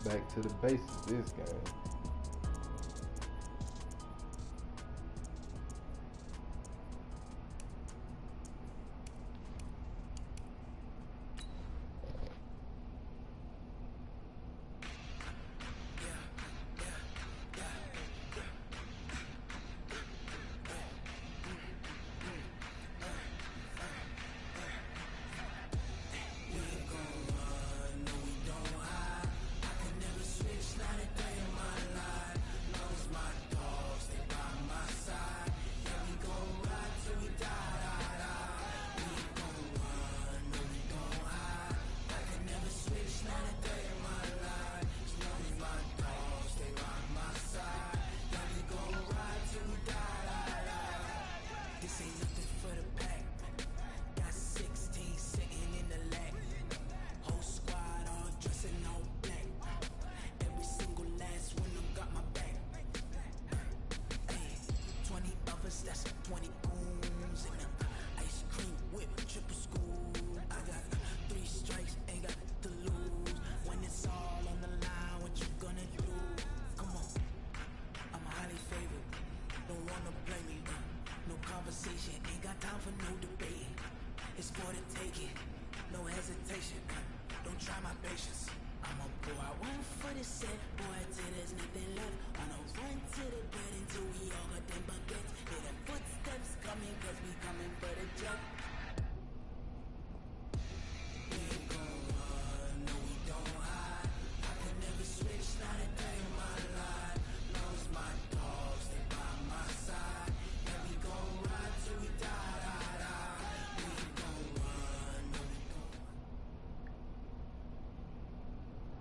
back to the basics this game.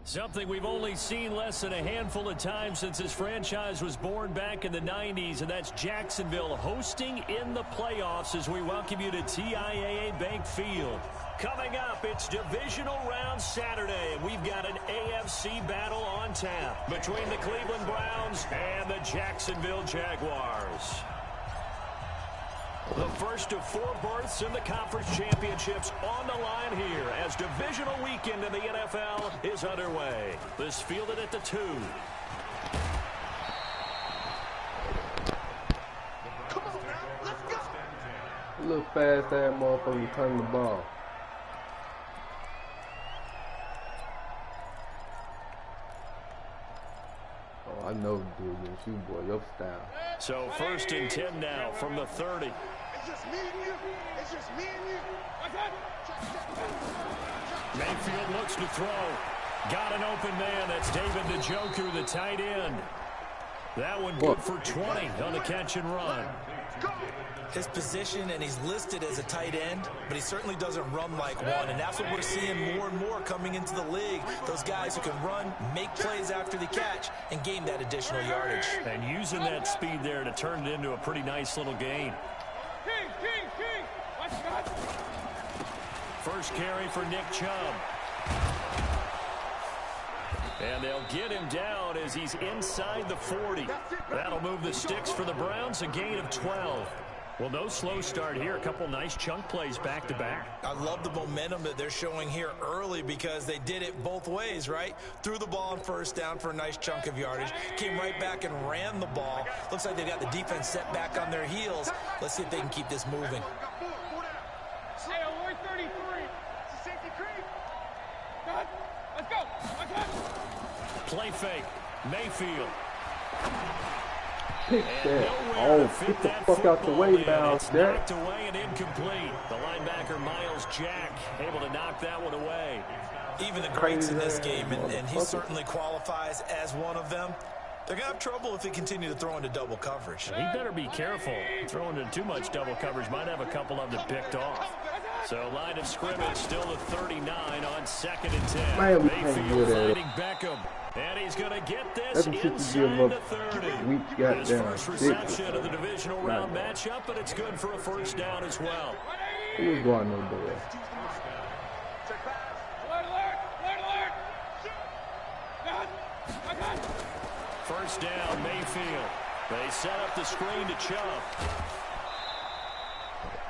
Something we've only seen less than a handful of times since this franchise was born back in the 90s, and that's Jacksonville hosting in the playoffs as we welcome you to TIAA Bank Field. Coming up, it's Divisional Round Saturday, and we've got an AFC battle on tap between the Cleveland Browns and the Jacksonville Jaguars. The first of 4 berths in the conference championships on the line here as divisional weekend in the NFL is underway. This fielded at the 2. Look fast that motherfucker turn the ball. Oh, I know, dude, it's you, boy, your style. So 1st and 10 now from the 30. It's just me and you. It's just me and you. Mayfield looks to throw. Got an open man. That's David Njoku, the tight end. That one good for 20 on the catch and run. His position, and he's listed as a tight end, but he certainly doesn't run like one, and that's what we're seeing more and more coming into the league. Those guys who can run, make plays after the catch, and gain that additional yardage. And using that speed there to turn it into a pretty nice little gain. First carry for Nick Chubb. And they'll get him down as he's inside the 40. That'll move the sticks for the Browns, a gain of 12. Well, no slow start here. A couple nice chunk plays back-to-back. I love the momentum that they're showing here early because they did it both ways, right? Threw the ball on first down for a nice chunk of yardage. Came right back and ran the ball. Looks like they got the defense set back on their heels. Let's see if they can keep this moving. Play fake. Mayfield. Pick that. Oh, get the fuck out the way now, Jack. Knocked away and incomplete. The linebacker, Miles Jack, able to knock that one away. Even the greats in this game, and he certainly qualifies as one of them, they're going to have trouble if they continue to throw into double coverage. He better be careful. Throwing into too much double coverage might have a couple of them picked off. So line of scrimmage still at 39 on 2nd and 10. Man, Mayfield finding Beckham. And he's going to get this inside the 30. His first reception of the divisional round matchup, but it's good for a first down as well. He was going no door. First down, Mayfield. They set up the screen to Chubb.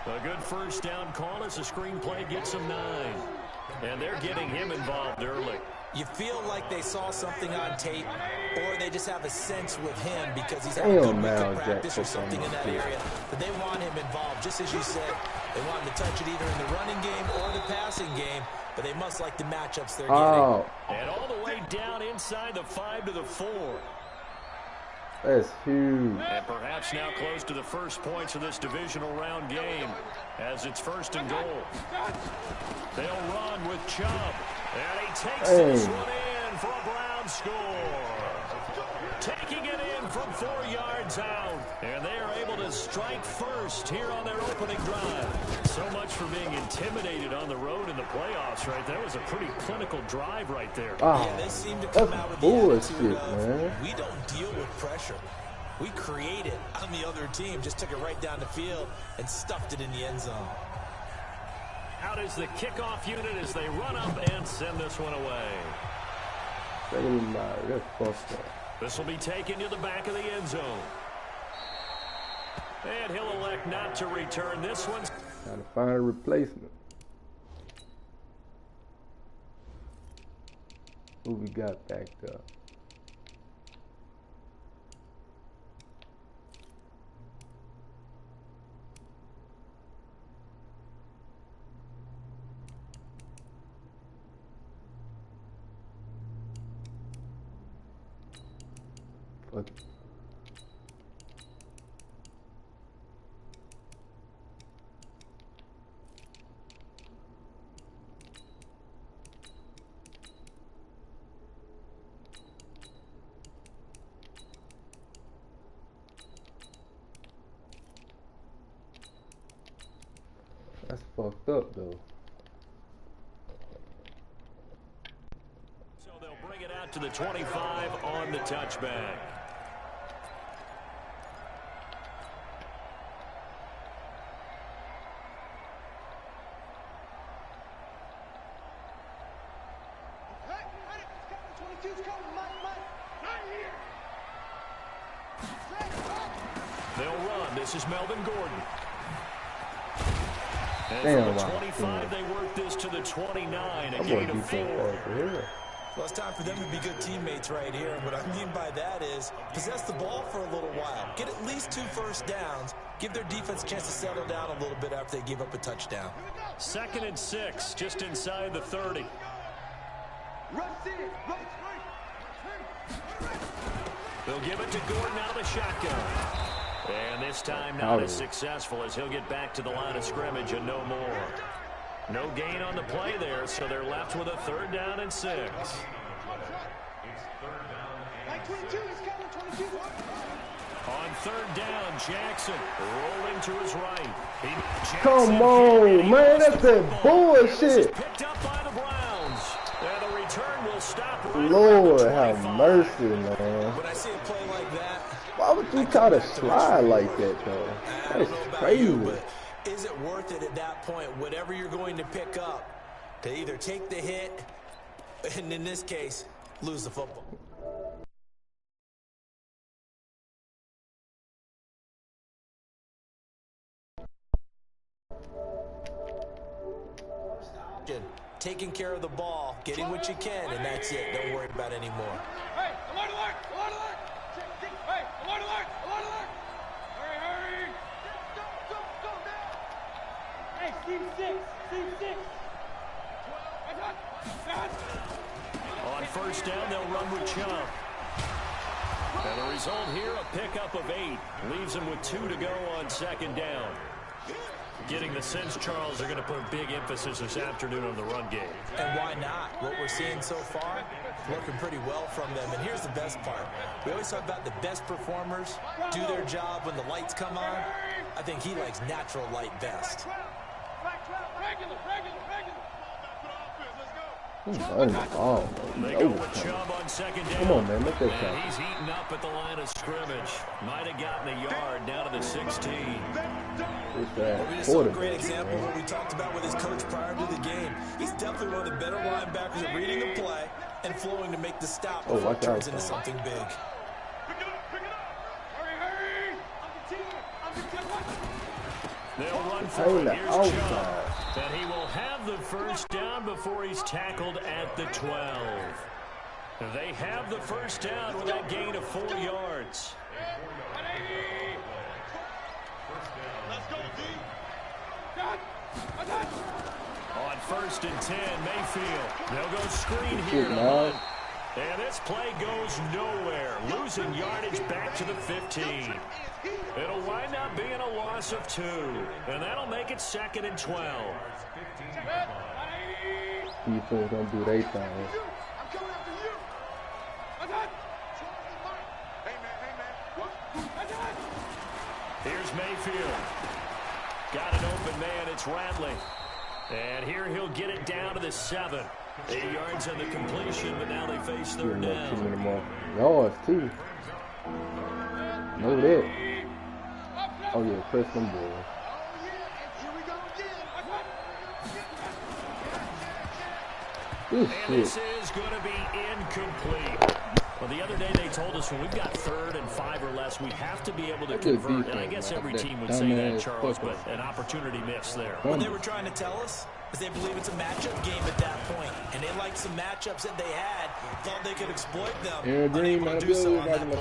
A good first down call as the screen play gets him 9. And they're getting him involved early. You feel like they saw something on tape, or they just have a sense with him because he's had a good week of practice or something in that area that they want him involved. Just as you said, they want him to touch it either in the running game or the passing game, but they must like the matchups they're getting. And all the way down inside the 5 to the 4. That's huge. And perhaps now close to the first points of this divisional round game as it's 1st and goal. They'll run with Chubb. And he takes this one in for a Brown score. Taking it in from 4 yards out. And they are able to strike first here on their opening drive. So much for being intimidated on the road in the playoffs, right? That was a pretty clinical drive right there. Oh, yeah, they seem to come out with the attitude of, we don't deal with pressure. We create it on the other team. Just took it right down the field and stuffed it in the end zone. Out is the kickoff unit as they run up and send this one away. This will be taken to the back of the end zone. And he'll elect not to return this one. Trying to find a replacement. Who we got backed up? Fuck. That's fucked up though. So they'll bring it out to the 25 on the touchback. They'll run. This is Melvin Gordon. And from the 25, they work this to the 29, a gain of 4. Well, it's time for them to be good teammates right here. And what I mean by that is possess the ball for a little while. Get at least 2 first downs. Give their defense a chance to settle down a little bit after they give up a touchdown. 2nd and 6, just inside the 30. They'll give it to Gordon out of the shotgun. And this time not as successful as he'll get back to the line of scrimmage and no more. No gain on the play there, so they're left with a 3rd down and 6. On 3rd down, Jackson rolling to his right. Come on, man, that's that bullshit. Picked up by the Browns. And the return will stop right Lord have mercy, man. When I see a play like that, why would you try to slide like that, though? That's crazy. Is it worth it at that point, whatever you're going to pick up, to either take the hit, and in this case, lose the football? Taking care of the ball, getting what you can, and that's it. Don't worry about it anymore. Hey, alert, alert, alert, alert! Hey, alert, alert, alert, alert! Hurry, hurry! Go down! Hey, C6! On 1st down, they'll run with Chubb. And the result here, a pickup of 8. Leaves them with 2 to go on 2nd down. Getting the sense, Charles, they're going to put a big emphasis this afternoon on the run game. And why not? What we're seeing so far, working pretty well from them. And here's the best part. We always talk about the best performers do their job when the lights come on. I think he likes natural light best. Oh, they go with Chubb on 2nd down. Come on, man, make that shot. And he's eaten up at the line of scrimmage. Might have gotten a yard down to the 16. We just saw a great example of what we talked about with his coach prior to the game. He's definitely one of the better linebackers at reading the play and flowing to make the stop before it turns into something big. They'll run for it. Here's Chubb. And he will have the first down before he's tackled at the 12. They have the first down with that gain of 4 yards. Let's go, D. On 1st and 10, Mayfield. They'll go screen here to Hunt. And this play goes nowhere. Losing yardage back to the 15. It'll wind up being a loss of 2. And that'll make it 2nd and 12. Defense don't do their thing. Here's Mayfield. Got an open man. It's Ratley. And here he'll get it down to the 7. 8 yards on the completion, but now they face 3rd down. Too many more yards, too. Know that. Oh, yeah, press them boys. And this is going to be incomplete. Well, the other day they told us when we've got 3rd and 5 or less, we have to be able to convert. And I guess every team would say that, Charles, but an opportunity missed there. What they were trying to tell us is they believe it's a matchup game at that point, and they liked some matchups that they had, thought they could exploit them. Aaron Green, man, do so on that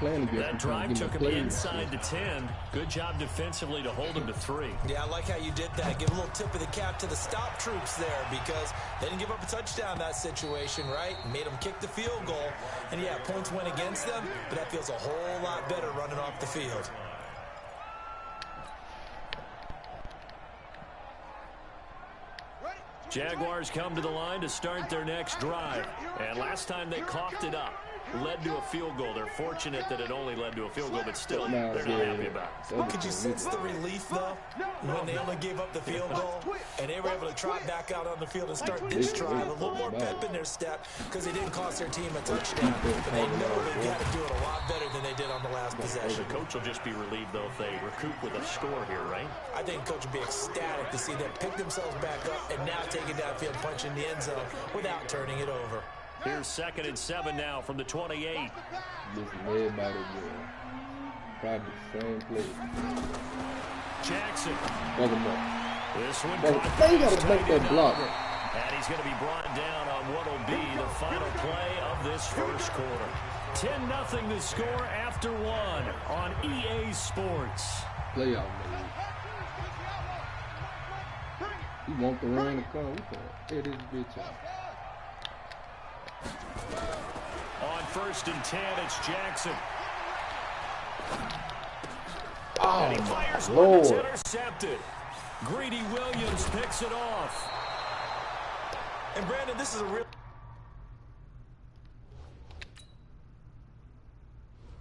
play. That drive took him inside the 10. Good job defensively to hold him to 3. Yeah, I like how you did that. Give a little tip of the cap to the stop troops there because they didn't give up a touchdown in that situation, right? Made them kick the field goal. And, yeah, points went against them, but that feels a whole lot better running off the field. Jaguars come to the line to start their next drive. And last time they coughed it up, led to a field goal. They're fortunate that it only led to a field goal, but still, they're not happy about it. Could you sense the relief, though, when they only gave up the field goal and they were able to trot back out on the field and start this drive? A little more pep in their step because they didn't cost their team a touchdown. But they know they've got to do it a lot better than they did on the last possession. The coach will just be relieved, though, if they recoup with a score here, right? I think coach will be ecstatic to see them pick themselves back up and now take it downfield, punch in the end zone without turning it over. Here's 2nd and 7 now from the 28. Listen, everybody good. Probably the same play. Jackson. This one they gotta make that block. And he's going to be brought down on what will be the final play of this first quarter. 10-0 to score after 1 on EA Sports. Playoff, man. You want the run to come? Hit his bitch out. On 1st and 10, it's Jackson. Oh, and he fires my one Lord. that's intercepted. Greedy Williams picks it off. And Brandon, this is a real...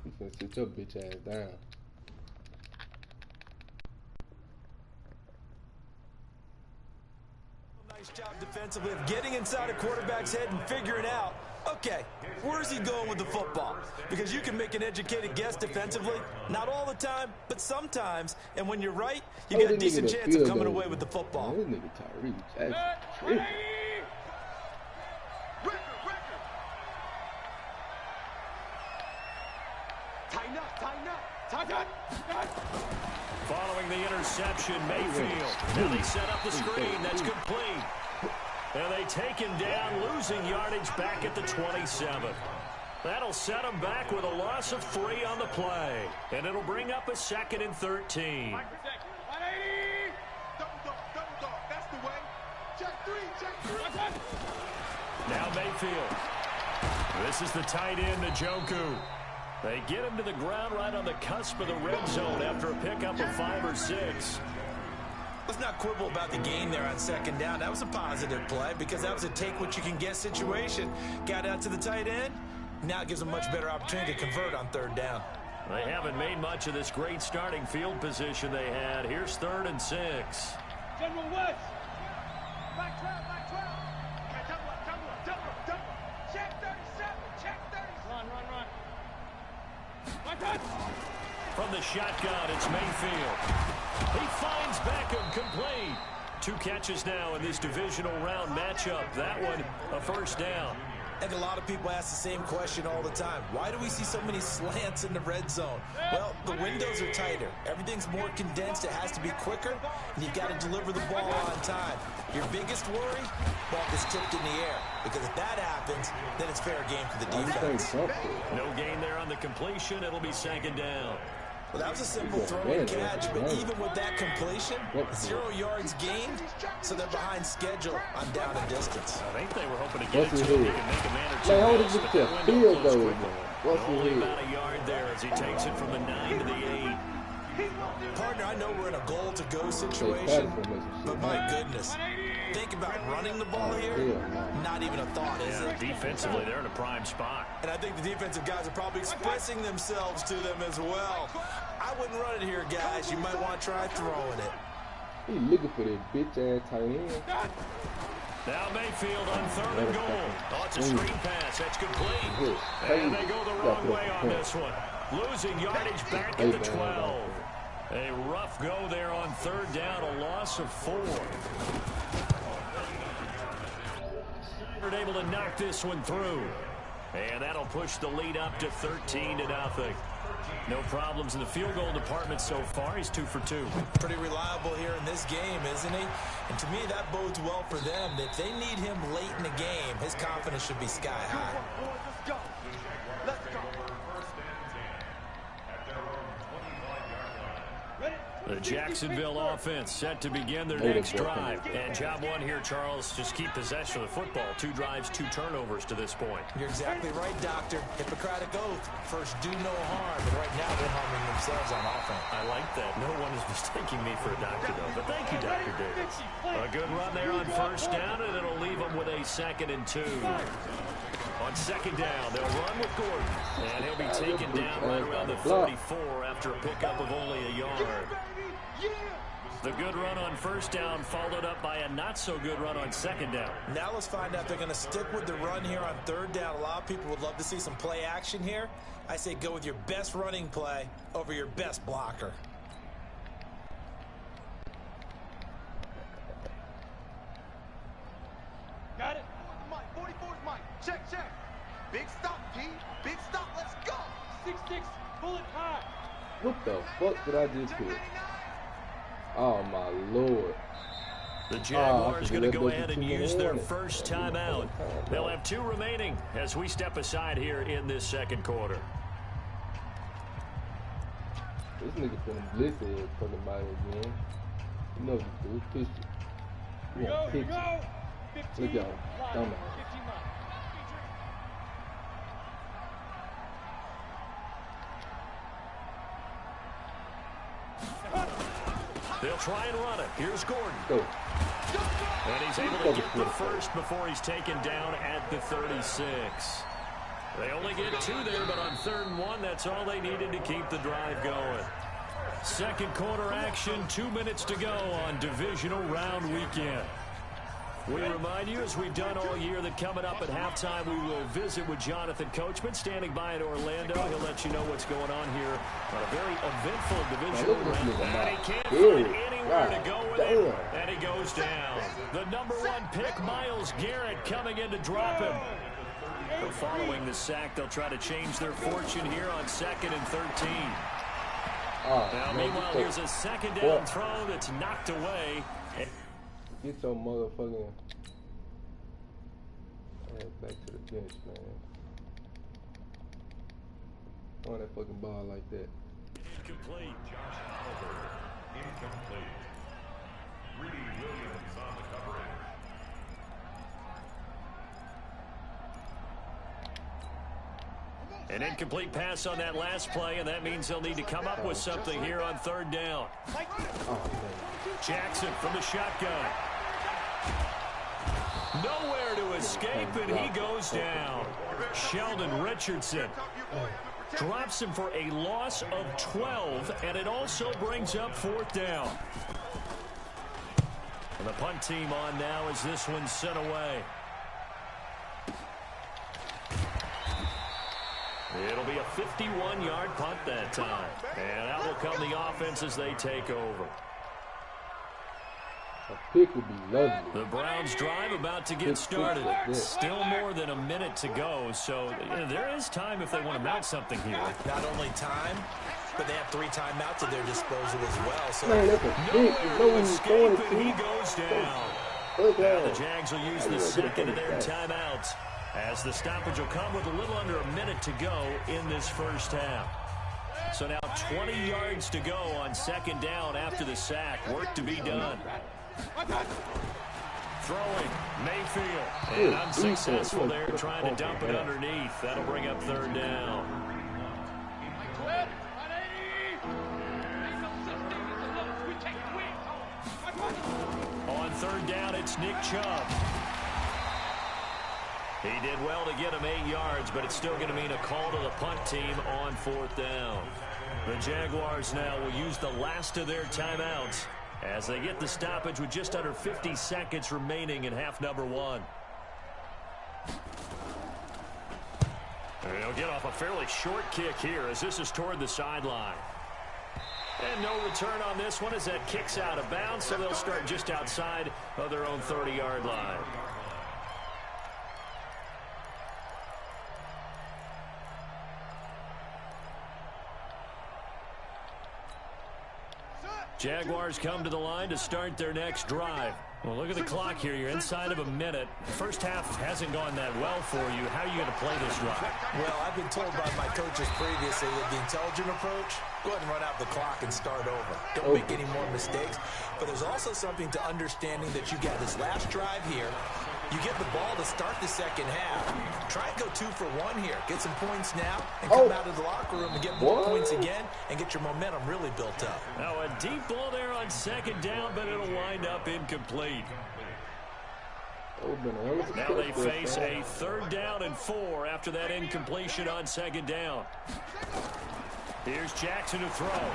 You finna sit your bitch ass down. Nice job defensively of getting inside a quarterback's head and figuring out, okay, where's he going with the football? Because you can make an educated guess defensively, not all the time, but sometimes. And when you're right, you got a decent chance of coming away with the football. This nigga Tyree Jackson. Following the interception, Mayfield. And they set up the screen. That's complete. And they take him down, losing yardage back at the 27. That'll set him back with a loss of 3 on the play. And it'll bring up a 2nd and 13. Now Mayfield. This is the tight end, Njoku. They get him to the ground right on the cusp of the red zone after a pickup of 5 or 6. Let's not quibble about the gain there on 2nd down. That was a positive play because that was a take-what-you-can-get situation. Got out to the tight end. Now it gives them much better opportunity to convert on 3rd down. They haven't made much of this great starting field position they had. Here's 3rd and 6. General West. Back trail. Double. Check 37. Run. From the shotgun, it's Mayfield. He finds Beckham complete. 2 catches now in this divisional round matchup. That one, a 1st down. I think a lot of people ask the same question all the time. Why do we see so many slants in the red zone? Well, the windows are tighter. Everything's more condensed. It has to be quicker, and you've got to deliver the ball on time. Your biggest worry, ball gets tipped in the air. Because if that happens, then it's fair game for the defense. No gain there on the completion. It'll be second down. Well, that was a simple throw and catch, but even with that completion, 0 yards gained, so they're behind schedule on down and distance. I think they were hoping to get it so they can make a man or two. Only about a yard there as he takes it from the 9 to the 8. Partner, I know we're in a goal-to-go situation, but my goodness, think about running the ball here. Not even a thought, is it? Defensively, they're in a prime spot. And I think the defensive guys are probably expressing themselves to them as well. I wouldn't run it here, guys. You might want to try throwing it. He looking for that bitch-ass tight end. Now Mayfield on 3rd and goal. Oh, it's a screen pass. That's complete. And they go the wrong way on this one. Losing yardage back at the 12. A rough go there on 3rd down, a loss of 4. They're able to knock this one through. And that'll push the lead up to 13-0. No problems in the field goal department so far. He's 2 for 2. Pretty reliable here in this game, isn't he? And to me, that bodes well for them. If they need him late in the game, his confidence should be sky high. Let's go. Let's go. The Jacksonville offense set to begin their next drive. And job one here, Charles, just keep possession of the football. 2 drives, 2 turnovers to this point. You're exactly right, Doctor. Hippocratic oath. First, do no harm. And right now, they're harming themselves on offense. I like that. No one is mistaking me for a doctor, though. But thank you, Dr. Davis. A good run there on 1st down, and it'll leave them with a 2nd and 2. On 2nd down, they'll run with Gordon. And he'll be taken down right around the 34 after a pickup of only a yard. The good run on 1st down followed up by a not-so-good run on 2nd down. Now let's find out if they're going to stick with the run here on 3rd down. A lot of people would love to see some play action here. I say go with your best running play over your best blocker. Got it. Mike, 44's Mike. Check, check. Big stop, G. Big stop. Let's go. 6-6. Pull it high. What the fuck did I just do? Oh my Lord. The Jaguars going to go ahead and use their first timeout. They'll have 2 remaining as we step aside here in this 2nd quarter. This nigga finna blitz it talking about it again. You know this dude. Pitch it. Here we go. 15. Look y'all. Dumbass. 15 miles. They'll try and run it. Here's Gordon. Go. And he's able to get the first before he's taken down at the 36. They only get 2 there, but on 3rd and 1, that's all they needed to keep the drive going. 2nd quarter action, 2 minutes to go on divisional round weekend. We remind you, as we've done all year, that coming up at halftime, we will visit with Jonathan Coachman, standing by in Orlando. He'll let you know what's going on here on a very eventful divisional round. And he can't find anywhere to go with it, and he goes down. The number 1 pick, Myles Garrett, coming in to drop him. But following the sack, they'll try to change their fortune here on 2nd and 13. Now, meanwhile, here's a 2nd down throw that's knocked away. Get your motherfucking ass back to the bench, man. On that fucking ball like that. Incomplete. Josh Oliver, incomplete. Greedy Williams on the coverage. An incomplete pass on that last play, and that means they'll need to come up with something here on 3rd down. Jackson from the shotgun. Nowhere to escape, and he goes down. Sheldon Richardson drops him for a loss of 12, and it also brings up 4th down. And the punt team on now as this one's sent away. It'll be a 51-yard punt that time. And out will come the offense as they take over. A pick would be lovely. The Browns drive about to get started. Still more than a minute to go, so there is time if they want to mount something here. Not only time, but they have 3 timeouts at their disposal as well. So Man, that's a pick. No escape, and he goes down. Now the Jags will use the second of their timeouts, as the stoppage will come with a little under a minute to go in this first half. So now 20 yards to go on second down after the sack. Work to be done. Throwing, Mayfield. And unsuccessful there, trying to dump it underneath. That'll bring up third down. On third down, it's Nick Chubb. He did well to get him 8 yards, but it's still going to mean a call to the punt team on fourth down. The Jaguars now will use the last of their timeouts as they get the stoppage with just under 50 seconds remaining in half number 1. They'll get off a fairly short kick here as this is toward the sideline. And no return on this one as that kicks out of bounds, so they'll start just outside of their own 30-yard line. Jaguars come to the line to start their next drive. Well, look at the clock here. You're inside of a minute. The first half hasn't gone that well for you. How are you going to play this drive? Well, I've been told by my coaches previously that the intelligent approach, go ahead and run out the clock and start over. Don't make any more mistakes. But there's also something to understanding that you got this last drive here. You get the ball to start the second half. Try and go 2 for 1 here. Get some points now and come out of the locker room and get more points again and get your momentum really built up. Now a deep ball there on second down, but it'll wind up incomplete. Now they face a third down and 4 after that incompletion on second down. Here's Jackson to throw.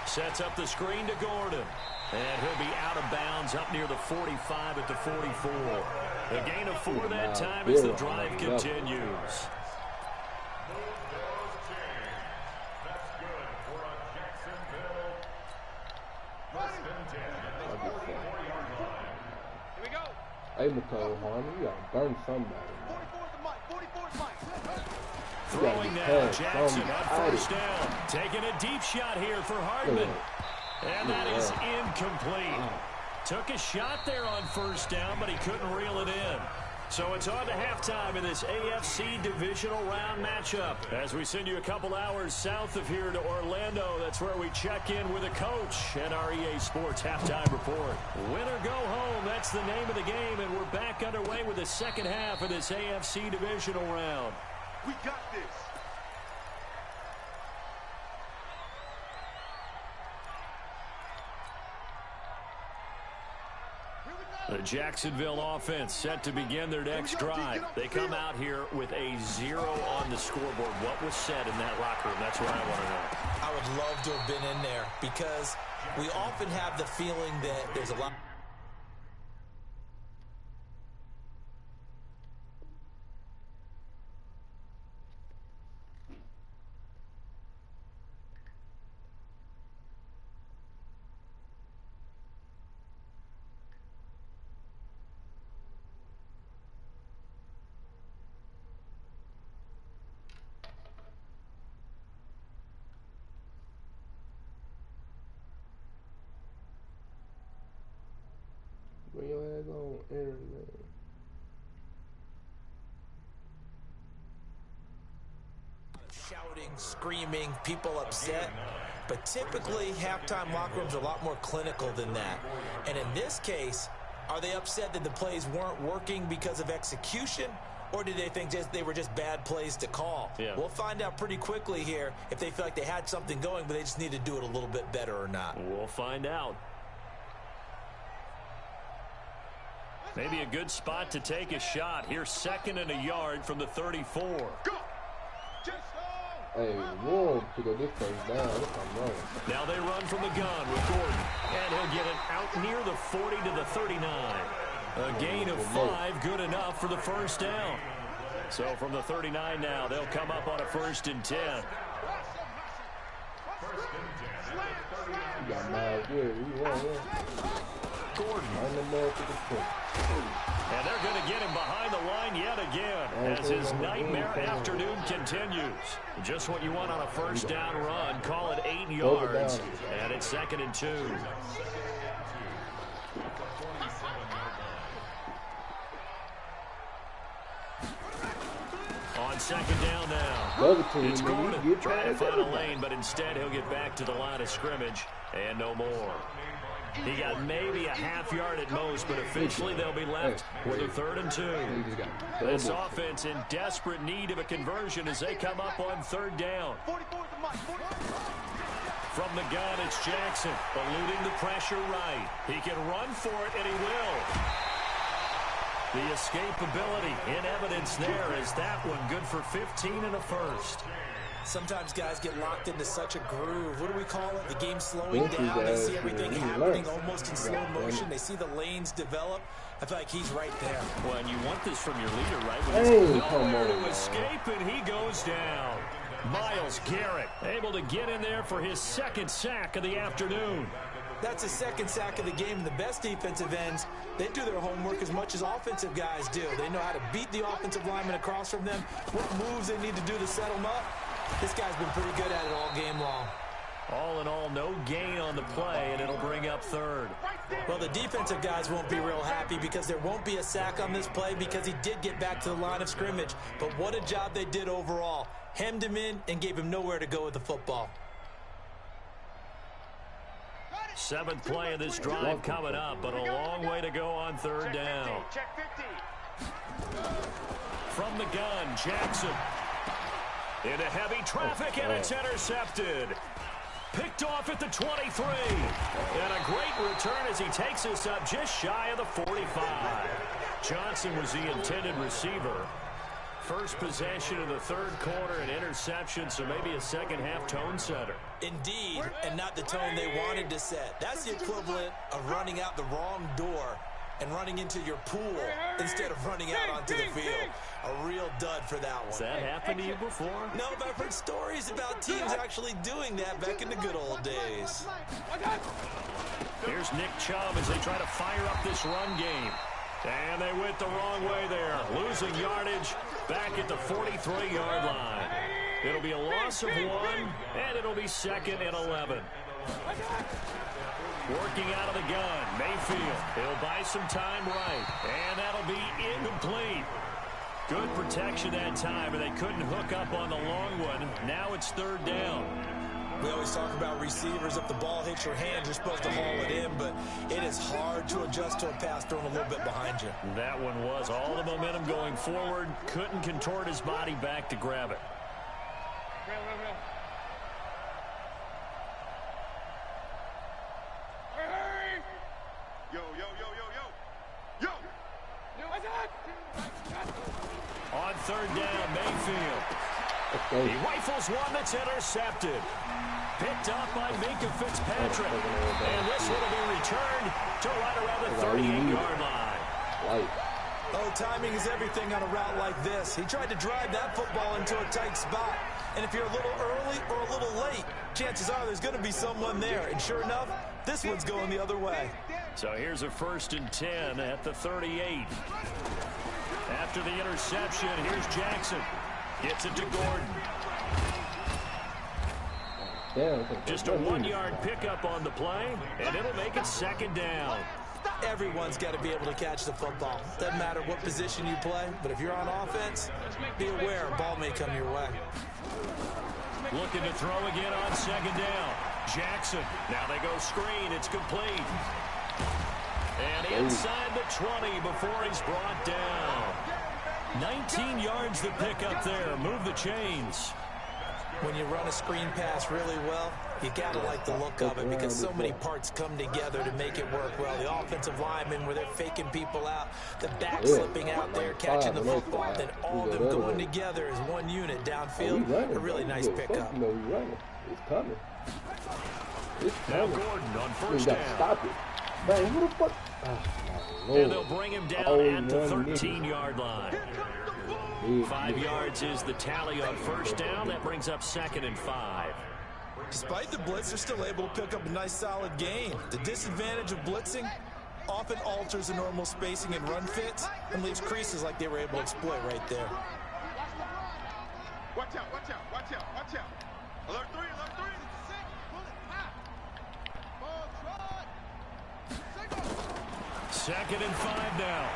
Sets up the screen to Gordon. And he'll be out of bounds up near the 45 at the 44. The gain of 4 that time as the drive continues. Hey, McCall Harmon, you gotta burn somebody. Throwing now, Jackson on first down. Taking a deep shot here for Hardman. And that is incomplete. Took a shot there on first down, but he couldn't reel it in. So it's on to halftime in this AFC divisional round matchup. As we send you a couple hours south of here to Orlando, that's where we check in with a coach and our EA Sports halftime report. Win or go home, that's the name of the game, and we're back underway with the second half of this AFC divisional round. We got this. The Jacksonville offense set to begin their next drive. They come out here with a 0 on the scoreboard. What was said in that locker room? That's what I want to know. I would love to have been in there because we often have the feeling that there's a lot. Bring your ass on air, man. Shouting, screaming, people upset. But typically, halftime locker rooms are a lot more clinical than that. And in this case, are they upset that the plays weren't working because of execution? Or did they think they were just bad plays to call? Yeah. We'll find out pretty quickly here if they feel like they had something going, but they just need to do it a little bit better or not. We'll find out. Maybe a good spot to take a shot. Here's 2nd and a yard from the 34. Hey, Warren pick up this thing down. If I'm wrong. Now they run from the gun with Gordon. And he'll get it out near the 40 to the 39. A gain of 5, good enough for the first down. So from the 39 now, they'll come up on a 1st and 10. You got Miles Garrett. You won, Gordon. On the motherfucking point. And they're going to get him behind the line yet again as his nightmare afternoon continues. Just what you want on a first down run. Call it 8 yards. And it's 2nd and 2. On 2nd down now. It's Gordon trying to find a lane, but instead he'll get back to the line of scrimmage and no more. He got maybe a half yard at most, but officially they'll be left with a 3rd and 2. This offense in desperate need of a conversion as they come up on 3rd down. From the gun, it's Jackson, eluding the pressure right. He can run for it, and he will. The escapability in evidence there is that one good for 15 and a first. Sometimes guys get locked into such a groove. What do we call it? The game slowing down. They see everything happening almost in slow motion. They see the lanes develop. I feel like he's right there. Well, and you want this from your leader, right? When he's nowhere to escape, and he goes down. Myles Garrett able to get in there for his 2nd sack of the afternoon. That's his 2nd sack of the game. The best defensive ends, they do their homework as much as offensive guys do. They know how to beat the offensive lineman across from them, what moves they need to do to set them up. This guy's been pretty good at it all game long. All in all, no gain on the play, and it'll bring up 3rd. Well, the defensive guys won't be real happy because there won't be a sack on this play because he did get back to the line of scrimmage. But what a job they did overall. Hemmed him in and gave him nowhere to go with the football. 7th play of this drive coming up, but a long way to go on 3rd down. From the gun, Jackson. Into heavy traffic, and it's intercepted. Picked off at the 23. And a great return as he takes us up just shy of the 45. Johnson was the intended receiver. First possession of the 3rd quarter, an interception, so maybe a second-half tone setter. Indeed, and not the tone they wanted to set. That's the equivalent of running out the wrong door and running into your pool instead of running out onto the field. A real dud for that one. Has that happened to you before? No, but I've heard stories about teams actually doing that back in the good old days. Here's Nick Chubb as they try to fire up this run game. And they went the wrong way there. Losing yardage back at the 43-yard line. It'll be a loss of 1, and it'll be 2nd and 11. Working out of the gun, Mayfield. He'll buy some time right, and that'll be incomplete. Good protection that time, and they couldn't hook up on the long one. Now it's 3rd down. We always talk about receivers. If the ball hits your hand, you're supposed to haul it in, but it is hard to adjust to a pass thrown a little bit behind you. That one was all the momentum going forward. Couldn't contort his body back to grab it. Yo, yo, yo, yo, yo. Yo! On 3rd down, Mayfield. He rifles one that's intercepted. Picked up by Minkah Fitzpatrick. And this one will be returned to right around the 38-yard line. Oh, timing is everything on a route like this. He tried to drive that football into a tight spot. And if you're a little early or a little late, chances are there's going to be someone there. And sure enough, this one's going the other way. So here's a 1st and 10 at the 38. After the interception, here's Jackson. Gets it to Gordon. Just a 1-yard pickup on the play, and it'll make it 2nd down. Everyone's got to be able to catch the football. Doesn't matter what position you play, but if you're on offense, be aware a ball may come your way. Looking to throw again on 2nd down. Jackson. Now they go screen. It's complete. And inside the 20 before he's brought down. 19 yards to pick up there. Move the chains. When you run a screen pass really well, you got to like the look of it because so many parts come together to make it work well. The offensive linemen where they're faking people out, the back slipping out there, catching the football, then all of them going together as one unit downfield. A really nice pickup. It's coming. Now Gordon on 1st down. Stop it. Man, who the fuck? And they'll bring him down at the 13-yard line. 5 yards is the tally on 1st down. That brings up 2nd and 5. Despite the blitz, they're still able to pick up a nice solid gain. The disadvantage of blitzing, often alters the normal spacing and run fits and leaves creases like they were able to exploit right there. Watch out, watch out, watch out, watch out. Alert 3, alert 3. Second and 5 now.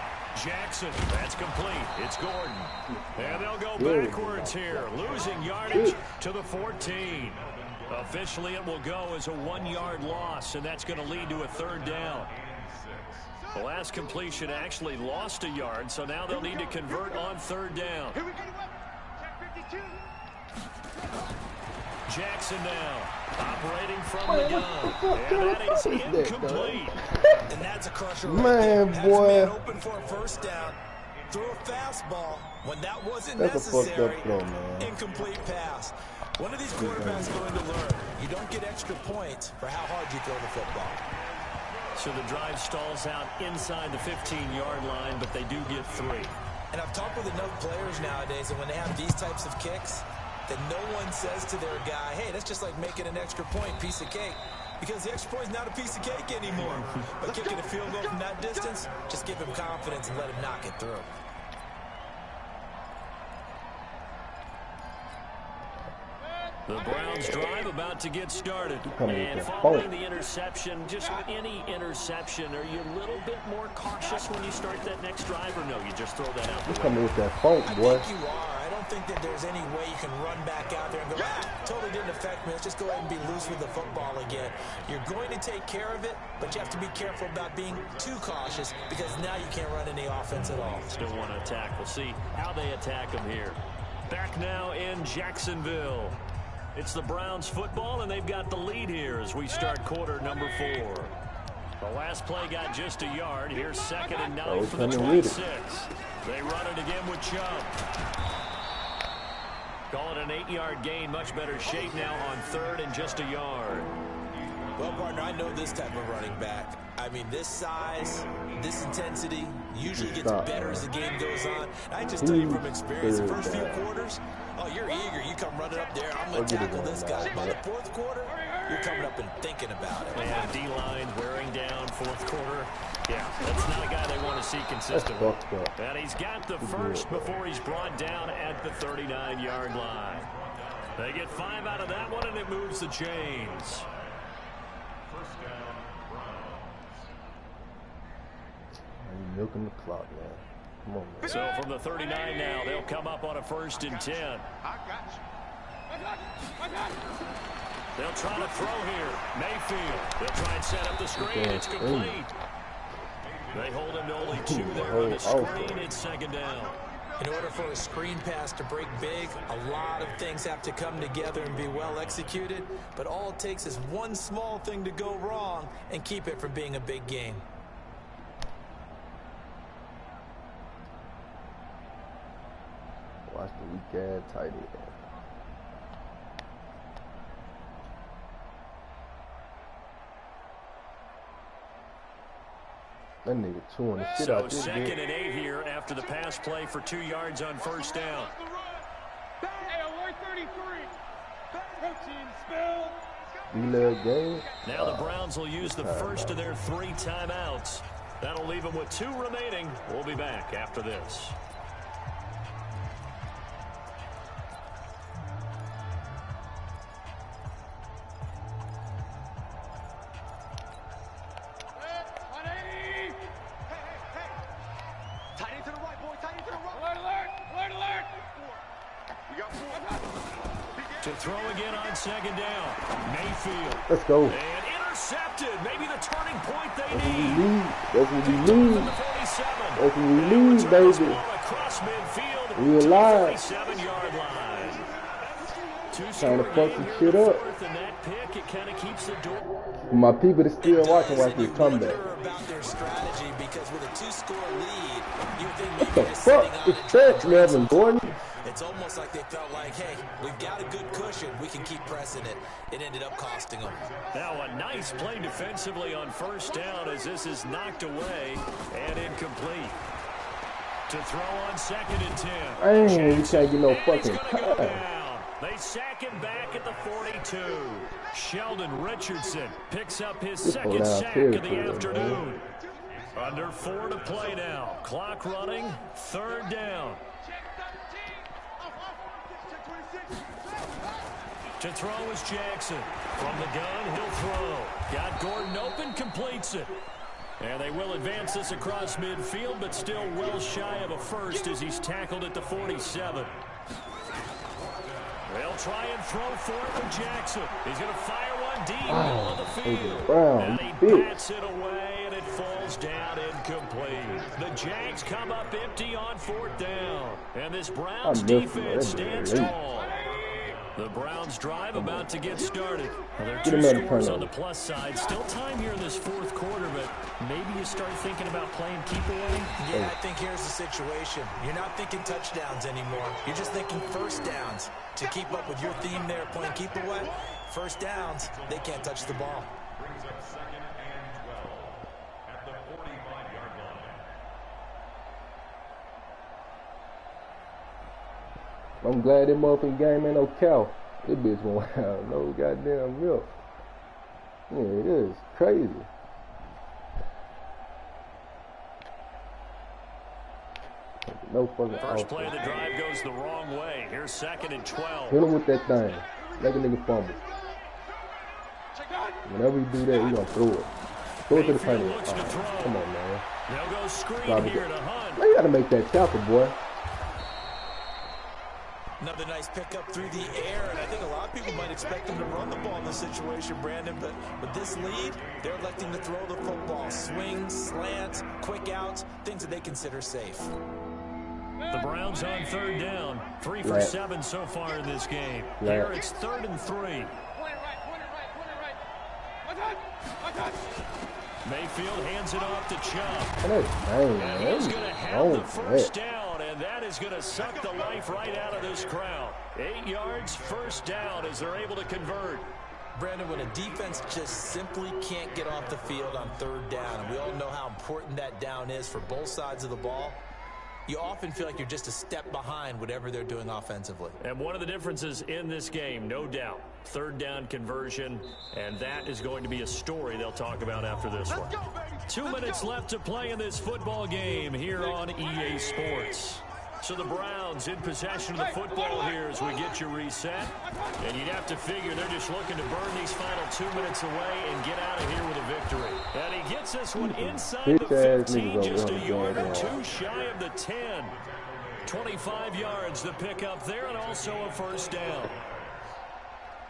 Jackson, that's complete. It's Gordon. And they'll go backwards here, losing yardage to the 14. Officially, it will go as a 1-yard loss, and that's going to lead to a 3rd down. The last completion actually lost a yard, so now they'll need to convert on 3rd down. Jackson now, operating from the gun, and that is incomplete. And that's a crusher. Man, right boy. man open for a 1st down. Throw a fastball when that wasn't That's necessary. a fucked up throw, man. Incomplete pass. One of these quarterbacks going to learn. You don't get extra points for how hard you throw the football. So the drive stalls out inside the 15-yard line, but they do get 3. And I've talked with enough players nowadays that when they have these types of kicks, that no one says to their guy, hey, that's just like making an extra point, piece of cake. Because the extra point is not a piece of cake anymore. But kicking a field goal from that distance, just give him confidence and let him knock it through. The Browns drive about to get started. And following the interception, just any interception, are you a little bit more cautious when you start that next drive, or no, you just throw that out the way? Coming with that funk, boy. I think you are. I don't think that there's any way you can run back out there and go, totally didn't affect me. Let's just go ahead and be loose with the football again. You're going to take care of it, but you have to be careful about being too cautious because now you can't run any offense at all. Still want to attack. We'll see how they attack them here. Back now in Jacksonville. It's the Browns football, and they've got the lead here as we start quarter number 4. The last play got just a yard. Here's 2nd and 9 for the 26. They run it again with Chubb. Call it an 8-yard gain. Much better shape now on 3rd and just a yard. Well, partner, I know this type of running back. I mean, this size, this intensity usually gets better as the game goes on. I just tell you from experience, the first few quarters, oh, you're eager. You come running up there, I'm going to tackle this guy. By the 4th quarter, you're coming up and thinking about it. And D-line wearing down 4th quarter. Yeah, that's not a guy they want to see consistently. And he's got the first before he's brought down at the 39-yard line. They get 5 out of that one, and it moves the chains. Milking the clock, man. Come on, man. So from the 39 now, they'll come up on a 1st and 10. I got you. They'll try to throw here. Mayfield. They'll try and set up the screen. It's complete. They hold him to only 2 there on the screen. It's 2nd down. In order for a screen pass to break big, a lot of things have to come together and be well executed. But all it takes is one small thing to go wrong and keep it from being a big game. Watch the weak ass tight end. That nigga chewing the shit out this 2nd and 8 here after the pass play for 2 yards on 1st down. Hey, alert 33. Protein spill. D-leg game. Now the Browns will use the first of their 3 timeouts. That'll leave them with 2 remaining. We'll be back after this. To throw again on 2nd down. Mayfield. Let's go. And intercepted. Maybe the turning point they That's need. what we need. That's what we need. That's what we need, baby. Across midfield. We alive. 37-yard line. Trying to fuck some shit up. And that pick, it kind of keeps the door. My people that still watching watch this comeback. About their strategy because with a 2-score lead, you think What maybe the they're sitting fuck? on It's trash, Melvin Gordon. It's almost like they felt like, hey, we've got a good cushion. We can keep pressing it. It ended up costing them. Now a nice play defensively on 1st down as this is knocked away and incomplete. To throw on 2nd and 10. Dang, you can't get no fucking time. They sack him back at the 42. Sheldon Richardson picks up his 2nd sack of the afternoon. Under 4 to play now. Clock running. 3rd down. To throw is Jackson. From the gun, he'll throw. Got Gordon open, completes it. And they will advance this across midfield, but still well shy of a first as he's tackled at the 47. They'll try and throw for it with Jackson. He's going to fire one deep middle of the field. And he bats it away, and it falls down incomplete. The Jags come up empty on 4th down. And this Browns defense stands tall. The Browns drive about to get started. Well, there are 2 scores on the plus side. Still time here in this 4th quarter, but maybe you start thinking about playing keep away. Yeah, I think here's the situation. You're not thinking touchdowns anymore. You're just thinking first downs. To keep up with your theme there, playing keep away, first downs, they can't touch the ball. Brings up 2nd and 12 at the 45-yard line. I'm glad that motherfucking game ain't no cow. This bitch won't have no goddamn milk. Yeah, it is crazy. No fucking First play of the drive goes the wrong way. Here's 2nd and 12. Hit him with that thing. Make a nigga fumble. Whenever you do that, you gonna throw it. Throw it to the penalty. Come on, man. They'll go screen here to Hunt. Now you gotta make that tackle, boy. Another nice pickup through the air, and I think a lot of people might expect them to run the ball in this situation, Brandon, but with this lead, they're electing to throw the football. Swings, slants, quick outs, things that they consider safe. The Browns on 3rd down. 3 for 7 so far in this game. Here it's 3rd and 3. Mayfield hands it off to Chubb. And he's going to have the first down, and that is going to suck the life right out of this crowd. 8 yards, first down as they're able to convert. Brandon, when a defense just simply can't get off the field on 3rd down, and we all know how important that down is for both sides of the ball, you often feel like you're just a step behind whatever they're doing offensively. And one of the differences in this game, no doubt, 3rd down conversion, and that is going to be a story they'll talk about after this one. 2 minutes left to play in this football game here on EA Sports. So the Browns in possession of the football here as we get you reset. And you'd have to figure they're just looking to burn these final 2 minutes away and get out of here with a victory. And he gets this one inside the 15, just a yard or 2 shy of the 10. 25 yards to pick up there, and also a first down.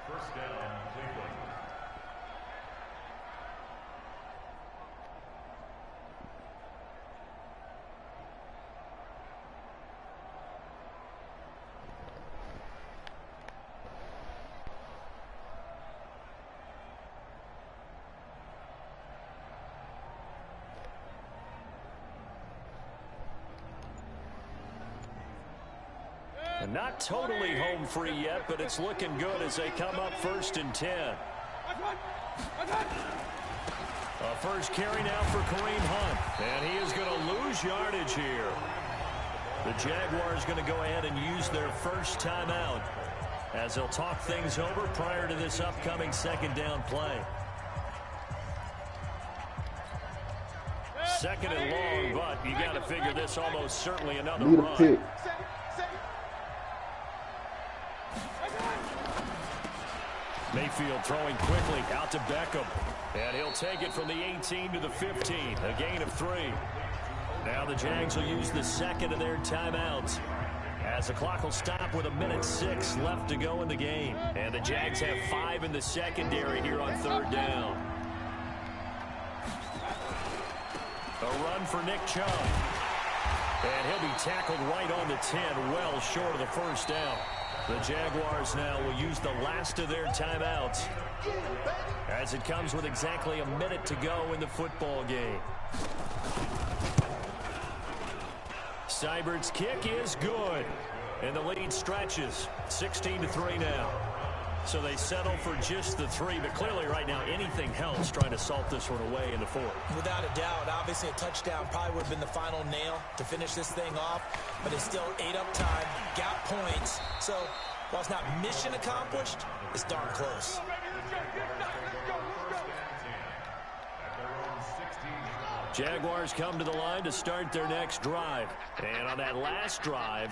First down, Cleveland. And not totally home free yet, but it's looking good as they come up 1st and 10. A first carry now for Kareem Hunt. And he is going to lose yardage here. The Jaguars going to go ahead and use their first timeout as they'll talk things over prior to this upcoming 2nd down play. 2nd and long, but you got to figure this almost certainly another run. Mayfield throwing quickly out to Beckham. And he'll take it from the 18 to the 15. A gain of 3. Now the Jags will use the 2nd of their timeouts as the clock will stop with 1:06 left to go in the game. And the Jags have 5 in the secondary here on 3rd down. A run for Nick Chubb. And he'll be tackled right on the 10, well short of the first down. The Jaguars now will use the last of their timeouts as it comes with exactly 1 minute to go in the football game. Seibert's kick is good, and the lead stretches 16-3 now. So they settle for just the 3, but clearly right now anything helps trying to salt this one away in the 4th. Without a doubt, obviously a touchdown probably would have been the final nail to finish this thing off, but it's still 8 up time, got points, so while it's not mission accomplished, it's darn close. At their own 16-yard line. Jaguars come to the line to start their next drive. And on that last drive,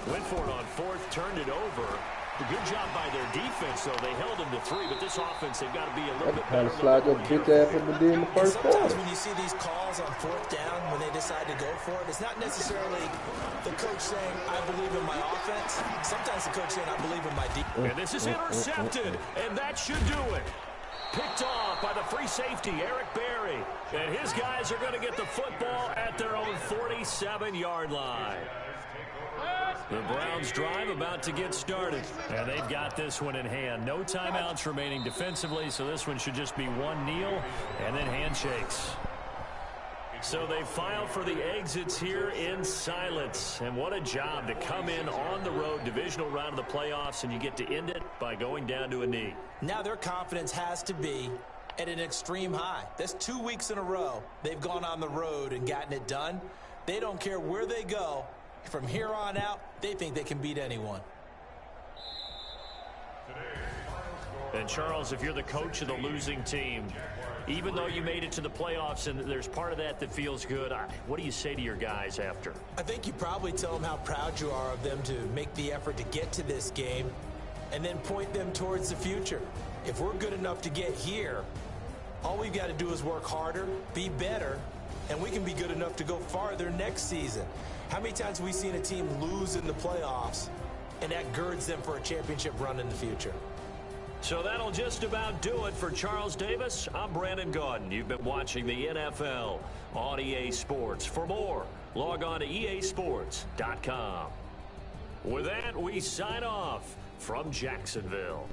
went for it on fourth, turned it over. A good job by their defense, though. They held them to 3, but this offense, they've got to be a little bit better. Kind of slide your bitch ass in the D in the first quarter. Sometimes when you see these calls on fourth down, when they decide to go for it, it's not necessarily the coach saying, I believe in my offense. Sometimes the coach saying, I believe in my defense. And this is intercepted, and that should do it. Picked off by the free safety, Eric Berry. And his guys are going to get the football at their own 47-yard line. The Browns drive about to get started. And they've got this one in hand. No timeouts remaining defensively, so this one should just be one kneel and then handshakes. So they file for the exits here in silence. And what a job to come in on the road, divisional round of the playoffs, and you get to end it by going down to a knee. Now their confidence has to be at an extreme high. That's 2 weeks in a row they've gone on the road and gotten it done. They don't care where they go. From here on out, they think they can beat anyone. And Charles, if you're the coach of the losing team, even though you made it to the playoffs and there's part of that feels good, what do you say to your guys after? I think you probably tell them how proud you are of them to make the effort to get to this game and then point them towards the future. If we're good enough to get here, all we've got to do is work harder, be better, and we can be good enough to go farther next season. How many times have we seen a team lose in the playoffs, and that girds them for a championship run in the future? So that'll just about do it for Charles Davis. I'm Brandon Gaudin. You've been watching the NFL on EA Sports. For more, log on to easports.com. With that, we sign off from Jacksonville.